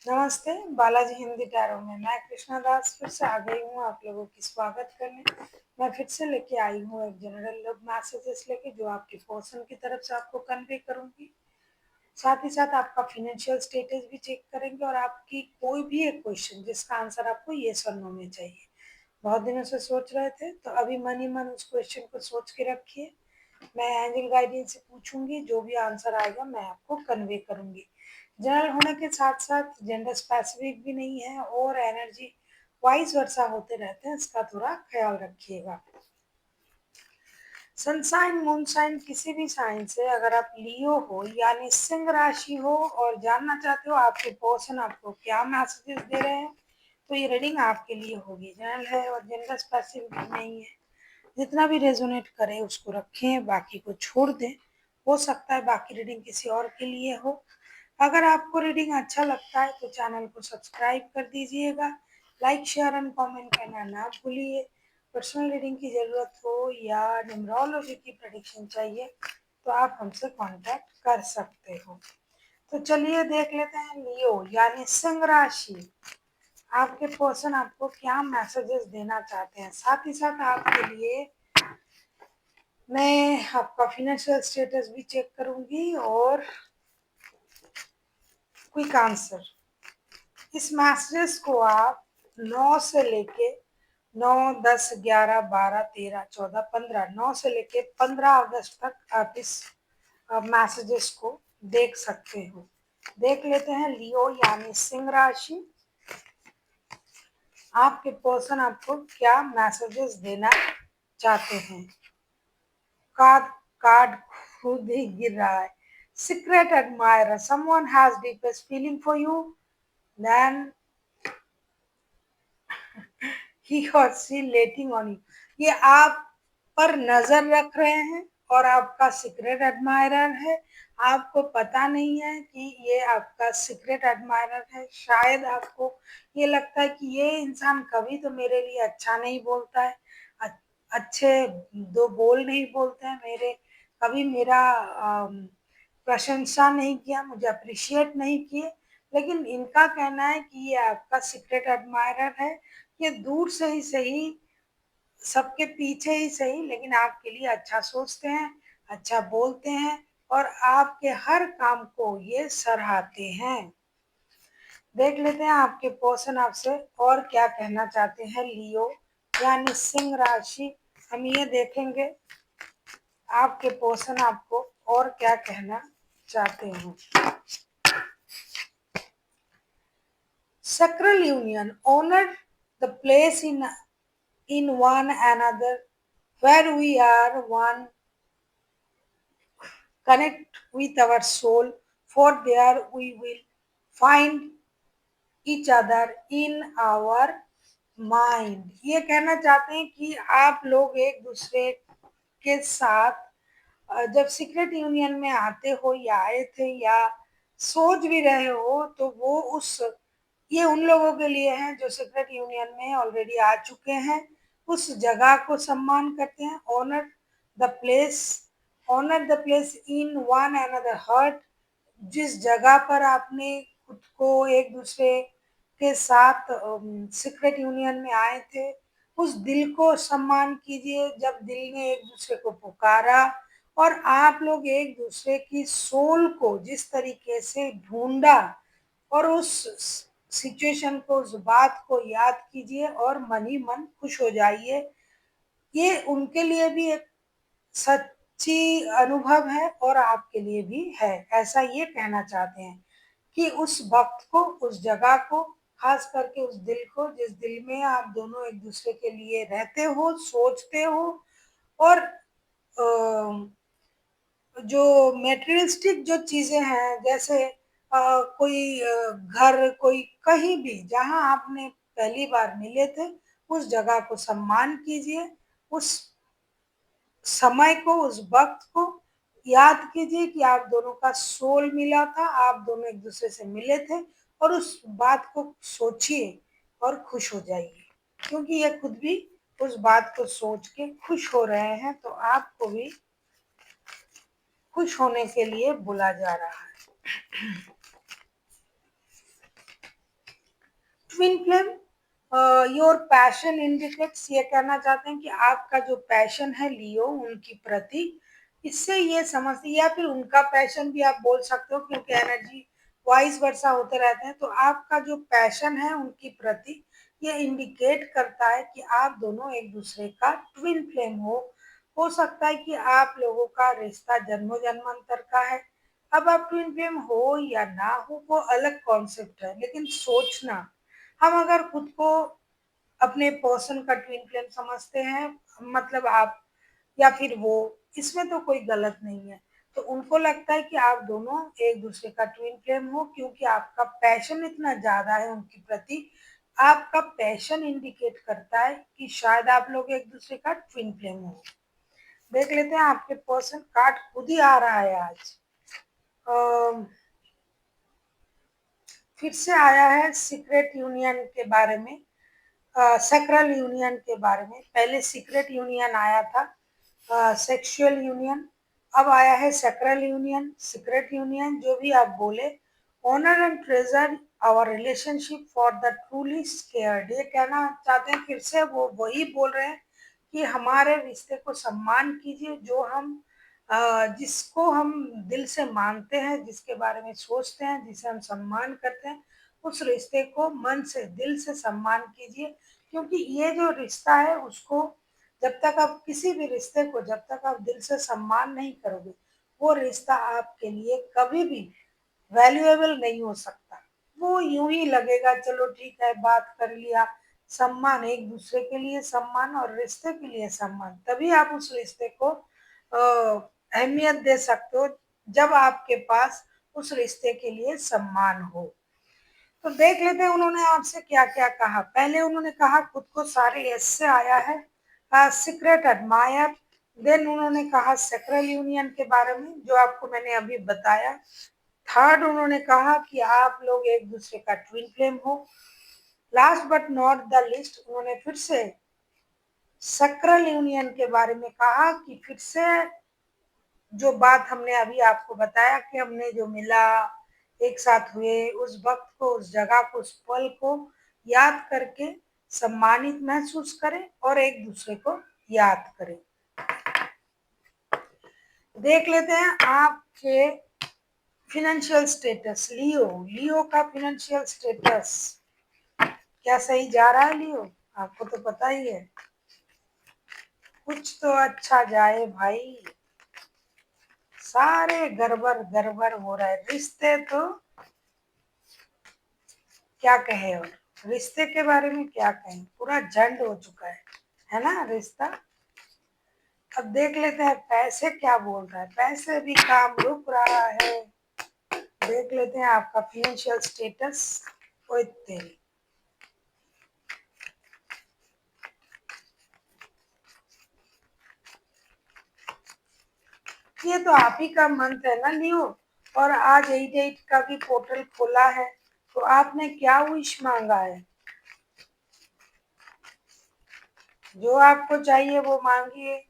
नमस्ते, बालाजी हिंदी टैरो में मैं कृष्णा दास फिर से आ गई हूँ आप लोगों की स्वागत करने। मैं फिर से लेके आई हूँ एक जनरल लव मैसेजेस लेके जो आपके पर्सन की तरफ से आपको कन्वे करूँगी। साथ ही साथ आपका फाइनेंशियल स्टेटस भी चेक करेंगे और आपकी कोई भी एक क्वेश्चन जिसका आंसर आपको येस और नो में चाहिए। बहुत दिनों से सोच रहे थे तो अभी मन ही मन उस क्वेश्चन को सोच के रखिए। मैं एंजल गाइडेंस से पूछूंगी, जो भी आंसर आएगा मैं आपको कन्वे करूंगी। जनरल होने के साथ साथ जेंडर स्पेसिफिक भी नहीं है और एनर्जी वाइस वर्सा होते रहते हैं, इसका थोड़ा ख्याल रखिएगा। सनसाइन मूनसाइन किसी भी साइन से अगर आप लियो हो यानी सिंह राशि हो और जानना चाहते हो आपके पर्सन आपको क्या मैसेजेस दे रहे हैं, तो ये रीडिंग आपके लिए होगी। जनरल है और जेंडर स्पेसिफिक नहीं है। जितना भी रेजोनेट करे उसको रखें, बाकी को छोड़ दें। हो सकता है बाकी रीडिंग किसी और के लिए हो। अगर आपको रीडिंग अच्छा लगता है तो चैनल को सब्सक्राइब कर दीजिएगा। लाइक शेयर एंड कमेंट करना ना भूलिए। पर्सनल रीडिंग की ज़रूरत हो या न्यूमरोलॉजी की प्रेडिक्शन चाहिए तो आप हमसे कांटेक्ट कर सकते हो। तो चलिए देख लेते हैं लियो यानी सिंह राशि, आपके पर्सन आपको क्या मैसेजेस देना चाहते हैं। साथ ही साथ आपके लिए मैं आपका फाइनेंशियल स्टेटस भी चेक करूंगी और क्विक आंसर। इस मैसेजेस को आप 9 से लेके 9, 10, 11, 12, 13, 14, 15, 9 से लेके 15 अगस्त तक आप इस मैसेजेस को देख सकते हो। देख लेते हैं लियो यानी सिंह राशि, आपके पर्सन आपको क्या मैसेजेस देना चाहते हैं। कार्ड कार्ड खुद ही गिर रहा है। Secret admirer, someone has deepest feeling for you, then he और सी लेटिंग ऑन यू। ये आप पर नजर रख रहे हैं और आपका सीक्रेट एडमायरर है। आपको पता नहीं है कि ये आपका सीक्रेट एडमायरर है। शायद आपको ये लगता है कि ये इंसान कभी तो मेरे लिए अच्छा नहीं बोलता है, अच्छे दो बोल नहीं बोलते हैं मेरे, कभी मेरा प्रशंसा नहीं किया, मुझे अप्रिशिएट नहीं किए। लेकिन इनका कहना है कि ये आपका सीक्रेट एडमायरर है। ये दूर से ही सही, सबके पीछे ही सही, लेकिन आपके लिए अच्छा सोचते हैं, अच्छा बोलते हैं और आपके हर काम को ये सराहते हैं। देख लेते हैं आपके पर्सन आपसे और क्या कहना चाहते हैं। लियो यानी सिंह राशि, हम ये देखेंगे आपके पर्सन आपको और क्या कहना चाहते हैं। Sacral union, honor the place in one another where we are one, connect with our soul, for there we will find each other in our mind। ये कहना चाहते हैं कि आप लोग एक दूसरे के साथ जब सीक्रेट यूनियन में आते हो या आए थे या सोच भी रहे हो तो वो उस, ये उन लोगों के लिए है जो सीक्रेट यूनियन में ऑलरेडी आ चुके हैं। उस जगह को सम्मान करते हैं। The place honour the place in one another heart, जिस जगह पर आपने खुद को एक दूसरे के साथ सीक्रेट यूनियन में आए थे, उस दिल को सम्मान कीजिए जब दिल ने एक दूसरे को पुकारा और आप लोग एक दूसरे की सोल को जिस तरीके से ढूंढा और उस सिचुएशन को, उस बात को याद कीजिए और मन ही मन खुश हो जाइए। ये उनके लिए भी एक सच्ची अनुभव है और आपके लिए भी है। ऐसा ये कहना चाहते हैं कि उस वक्त को, उस जगह को, खास करके उस दिल को जिस दिल में आप दोनों एक दूसरे के लिए रहते हो, सोचते हो और जो मेटेरियलिस्टिक जो चीजें हैं, जैसे कोई घर, कोई कहीं भी जहां आपने पहली बार मिले थे, उस जगह को सम्मान कीजिए। उस समय को, उस वक्त को याद कीजिए कि आप दोनों का सोल मिला था, आप दोनों एक दूसरे से मिले थे और उस बात को सोचिए और खुश हो जाइए, क्योंकि ये खुद भी उस बात को सोच के खुश हो रहे हैं तो आपको भी खुश होने के लिए बोला जा रहा है। Twin flame your passion indicates, ये कहना चाहते हैं कि आपका जो पैशन है लियो उनकी प्रति, इससे ये समझते, या फिर उनका पैशन भी आप बोल सकते हो क्योंकि एनर्जी वाइस वर्सा होते रहते हैं। तो आपका जो पैशन है उनकी प्रति ये इंडिकेट करता है कि आप दोनों एक दूसरे का ट्विन फ्लेम हो सकता है कि आप लोगों का रिश्ता जन्मों जन्मांतर का है। अब आप ट्विन फ्लेम हो या ना हो वो अलग कॉन्सेप्ट है, लेकिन सोचना, हम अगर खुद को अपने पर्सन का ट्विन फ्लेम समझते हैं, मतलब आप या फिर वो, इसमें तो कोई गलत नहीं है। तो उनको लगता है कि आप दोनों एक दूसरे का ट्विन फ्लेम हो क्योंकि आपका पैशन इतना ज्यादा है उनके प्रति। आपका पैशन इंडिकेट करता है कि शायद आप लोग एक दूसरे का ट्विन फ्लेम हो। देख लेते हैं, आपके पर्सन कार्ड खुद ही आ रहा है आज। फिर से आया है सीक्रेट यूनियन के बारे में, सेक्रल यूनियन के बारे में। पहले सीक्रेट यूनियन आया था, सेक्सुअल यूनियन, अब आया है सेक्रल यूनियन। सीक्रेट यूनियन जो भी आप बोले, honour and treasure our relationship for the truly scared, ये कहना चाहते हैं, फिर से वो वही बोल रहे हैं कि हमारे रिश्ते को सम्मान कीजिए, जो हम जिसको हम दिल से मानते हैं, जिसके बारे में सोचते हैं, जिसे हम सम्मान करते हैं, उस रिश्ते को मन से दिल से सम्मान कीजिए। क्योंकि ये जो रिश्ता है उसको, जब तक आप किसी भी रिश्ते को जब तक आप दिल से सम्मान नहीं करोगे, वो रिश्ता आपके लिए कभी भी वैल्यूएबल नहीं हो सकता। वो यूं ही लगेगा चलो ठीक है बात कर लिया। सम्मान, एक दूसरे के लिए सम्मान और रिश्ते के लिए सम्मान, तभी आप उस रिश्ते को अहमियत दे सकते हो, जब आपके पास उस रिश्ते के लिए सम्मान हो। तो देख लेते हैं उन्होंने आपसे क्या क्या कहा। पहले उन्होंने कहा खुद को सारे एस से आया है, सीक्रेट एडमायर। देन उन्होंने कहा सेक्रल यूनियन के बारे में जो आपको मैंने अभी बताया। थर्ड उन्होंने कहा कि आप लोग एक दूसरे का ट्विन फ्लेम हो। Last but not the list उन्होंने फिर से सेक्रल यूनियन के बारे में कहा कि फिर से जो बात हमने अभी आपको बताया कि हमने जो मिला, एक साथ हुए, उस वक्त को, उस जगह को, उस पल को याद करके सम्मानित महसूस करें और एक दूसरे को याद करें। देख लेते हैं आपके फिनेंशियल स्टेटस। लियो, लियो का फिनेंशियल स्टेटस क्या सही जा रहा है लियो? आपको तो पता ही है, कुछ तो अच्छा जाए भाई, सारे गड़बड़ गड़बड़ हो रहा है। रिश्ते तो क्या कहे, और रिश्ते के बारे में क्या कहें, पूरा झंड हो चुका है ना रिश्ता। अब देख लेते हैं पैसे क्या बोल रहा है। पैसे भी काम रुक रहा है। देख लेते हैं आपका फिनेंशियल स्टेटस। ओए तेरी, ये तो आप ही का मंथ है ना लियो, और आज 88 का भी पोर्टल खोला है। तो आपने क्या विश मांगा है? जो आपको चाहिए वो मांगिए।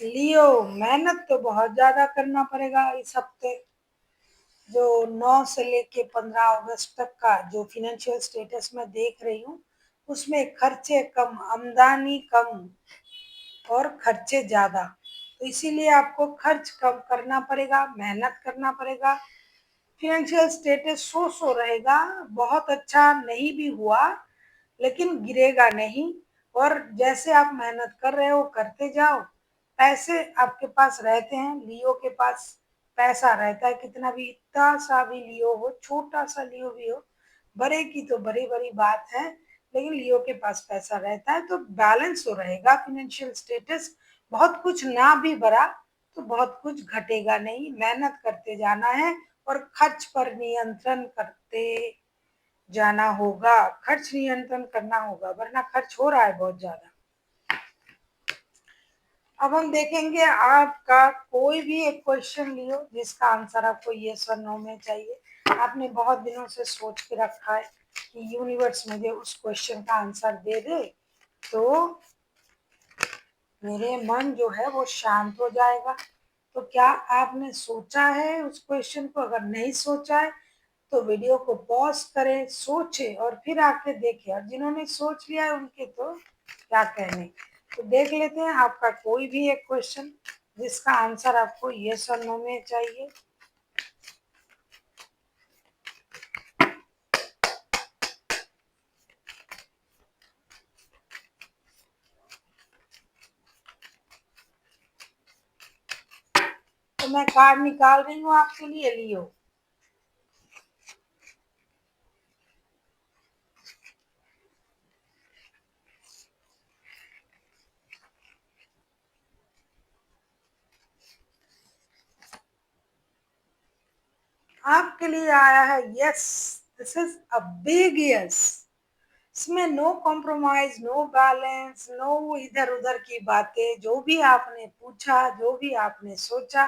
लियो, मेहनत तो बहुत ज्यादा करना पड़ेगा इस हफ्ते। जो 9 से लेके 15 अगस्त तक का जो फिनेंशियल स्टेटस मैं देख रही हूँ, उसमें खर्चे कम, आमदनी कम और खर्चे ज्यादा। तो इसीलिए आपको खर्च कम करना पड़ेगा, मेहनत करना पड़ेगा। फिनेंशियल स्टेटस सो रहेगा, बहुत अच्छा नहीं भी हुआ लेकिन गिरेगा नहीं। और जैसे आप मेहनत कर रहे हो करते जाओ, पैसे आपके पास रहते हैं। लियो के पास पैसा रहता है, कितना भी, इतना सा भी लियो हो, छोटा सा लियो भी हो, बड़े की तो बड़ी बड़ी बात है, लेकिन लियो के पास पैसा रहता है तो बैलेंस हो रहेगा फिनेंशियल स्टेटस। बहुत कुछ ना भी बढ़ा तो बहुत कुछ घटेगा नहीं। मेहनत करते जाना है और खर्च पर नियंत्रण करते जाना होगा। खर्च नियंत्रण करना होगा, वरना खर्च हो रहा है बहुत ज्यादा। अब हम देखेंगे आपका कोई भी एक क्वेश्चन लियो जिसका आंसर आपको यस और नो में चाहिए। आपने बहुत दिनों से सोच के रखा है कि यूनिवर्स मुझे उस क्वेश्चन का आंसर दे दे, तो मेरे मन जो है वो शांत हो जाएगा। तो क्या आपने सोचा है उस क्वेश्चन को? अगर नहीं सोचा है तो वीडियो को पॉज करें, सोचें और फिर आके देखें। और जिन्होंने सोच लिया है उनके तो क्या कहने। तो देख लेते हैं आपका कोई भी एक क्वेश्चन जिसका आंसर आपको यस और नो में चाहिए। तो मैं कार्ड निकाल रही हूँ आपके लिए, लियो। आपके लिए आया है yes. This is a big yes. इसमें no compromise, no balance, no इधर उधर की बातें। जो भी आपने पूछा, जो भी आपने सोचा,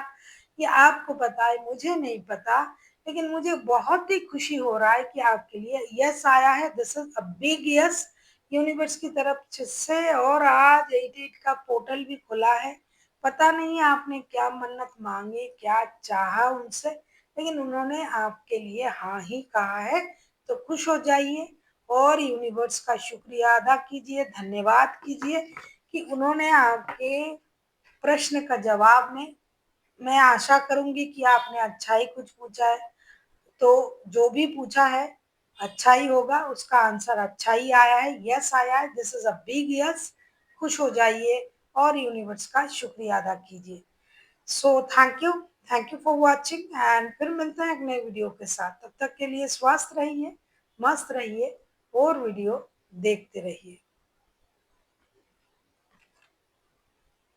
ये आपको पता है, मुझे नहीं पता। लेकिन मुझे बहुत ही खुशी हो रहा है कि आपके लिए यस आया है। This is a big yes universe की तरफ से। और आज 88 का पोर्टल भी खुला है। पता नहीं आपने क्या मन्नत मांगी, क्या चाहा उनसे, लेकिन उन्होंने आपके लिए हाँ ही कहा है। तो खुश हो जाइए और यूनिवर्स का शुक्रिया अदा कीजिए, धन्यवाद कीजिए कि उन्होंने आपके प्रश्न का जवाब में, मैं आशा करूंगी कि आपने अच्छा ही कुछ पूछा है। तो जो भी पूछा है अच्छा ही होगा, उसका आंसर अच्छा ही आया है, यस आया है। This is a big yes. खुश हो जाइए और यूनिवर्स का शुक्रिया अदा कीजिए। So thank you for watching and फिर मिलते हैं एक नए वीडियो के साथ। तब तक के लिए स्वस्थ रहिए, मस्त रहिए और वीडियो देखते रहिए।